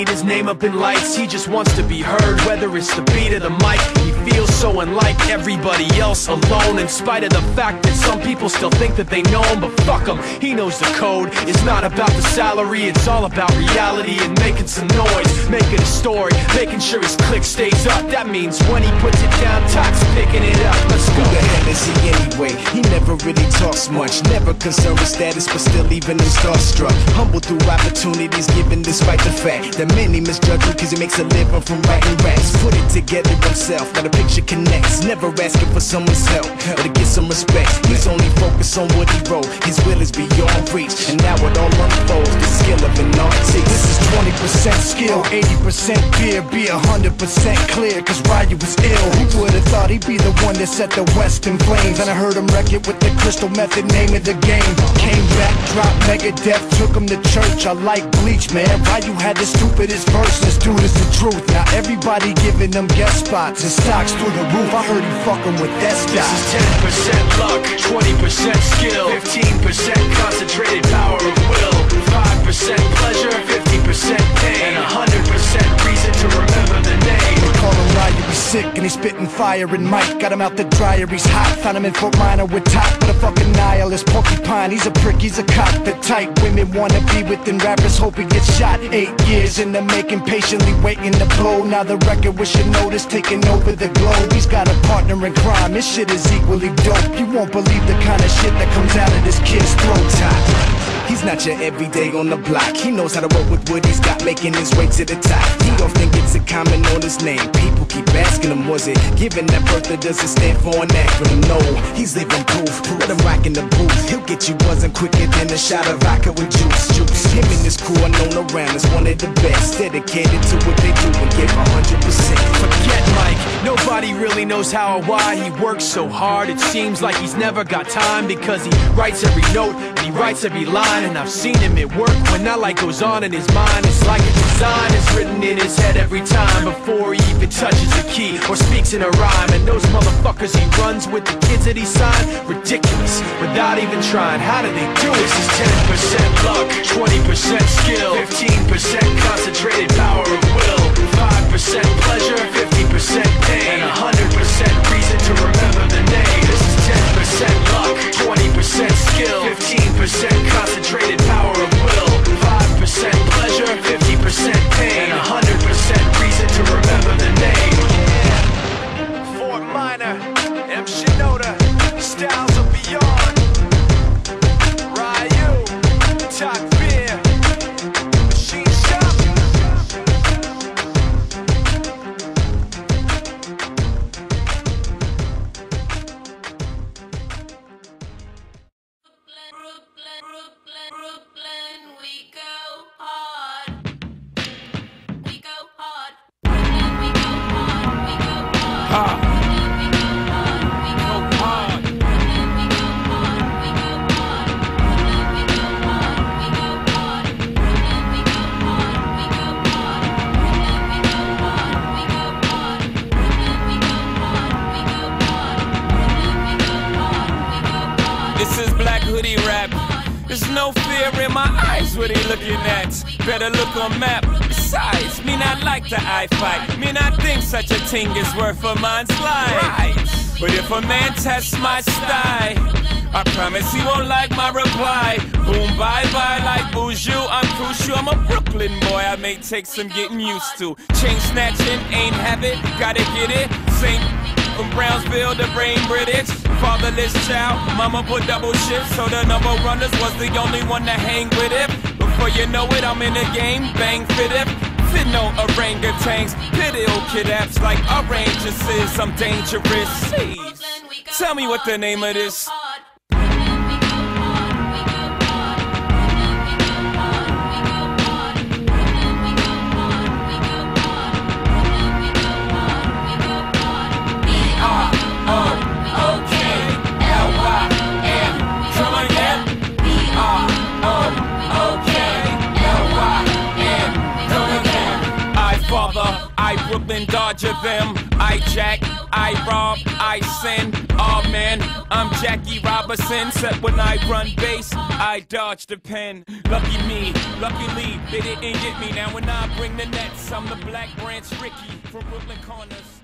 his name up in lights. He just wants to be heard, whether it's the beat or the mic. He feels so unlike everybody else, alone, in spite of the fact that some people still think that they know him. But fuck him, he knows the code. It's not about the salary, it's all about reality and making some noise, making a story, making sure his click stays up. That means when he puts it down, Toc's picking it up. Let's go. Who the hell is he anyway? He never really talks much, never concerned with status, but still even him starstruck. Humble through opportunities given despite the fact that many misjudge him cause he makes a living from writing raps. Put it together himself, now the picture connects, never asking for someone's help or to get some respect. He's only focused on what he wrote, his will is beyond reach, and now it all unfolds, the skill of an artist. This is 20% skill, 80% fear, be 100% clear, cause Ryu was ill. Who would've thought he'd be the one that set the West in flames? And I heard him wreck it with the Crystal Method, name of the game. Came back, dropped Megadeth, took him to church. I like Bleach, man. Ryu had the stupidest verse, this dude is the truth. Now everybody giving them guest spots and stocks through the roof. I heard he fucking with that stock. This is 10% luck, 20% skill, 15% concentrated power of will, 5% pleasure, 50% pain, and 100% reason to remember the name. They call him Ryu, he's sick and he's spitting fire. And Mike got him out the dryer, he's hot. Found him in Fort Minor with top, but a fucking nihilist porcupine. He's a prick, he's a cop. The type women wanna be within rappers, hope he gets shot. 8 years in the making, patiently waiting to blow. Now the record with your notice taking over the globe. He's got a partner in crime, his shit is equally dope. You won't believe the kind of shit that comes out of this kid's throat. He's not your everyday on the block. He knows how to work with what he's got, making his way to the top. He often gets a comment on his name. People keep asking him, was it given that birth that doesn't stand for an acronym? No, he's living proof. Let him rock in the booth. He'll get you buzzing quicker than a shot of vodka with juice. Him and his crew are known around as one of the best, dedicated to what they do and give 100%. Forget Mike, nobody really knows how or why he works so hard. It seems like he's never got time, because he writes every note and he writes every line. And I've seen him at work when that light goes on in his mind. It's like a design is written in his head every time before he even touches a key or speaks in a rhyme. And those motherfuckers he runs with, the kids that he signed, ridiculous, without even trying. How do they do it? This is 10% luck, 20% skill, 15% concentrated power of will, 5% pleasure, 50% pain, and 100% reason to remember the name. This is 10% luck, 20% skill, 15% concentrated power of will, 5% pleasure, 50% pain, and 100% reason to remember the name. Yeah. Fort Minor, M. Shinoda, Styles of Beyond, Ryu, Toc Beer, Machine Shop. There's no fear in my eyes, what he looking at? Better look on map. Besides, me not like the eye fight. Me not think such a thing is worth a man's life. Right. But if a man tests my style, I promise he won't like my reply. Boom, bye-bye like Boujou, I'm crucial. I'm a Brooklyn boy, I may take some getting used to. Chain snatching, ain't habit, gotta get it. Same from Brownsville to Brain British. Fatherless child, mama put double shifts, so the number runners was the only one to hang with it. Before you know it, I'm in the game, bang fit it. Fit no orangutans, pit ill kid apps like oranges, I'm dangerous. Jeez. Tell me what the name of this. Brooklyn Dodger them. I jack, I rob, I sin. Oh man, I'm Jackie Robinson. Except when I run base, I dodge the pen. Lucky me, luckily they didn't get me. Now when I bring the nets, I'm the Black Branch Ricky from Brooklyn Corners.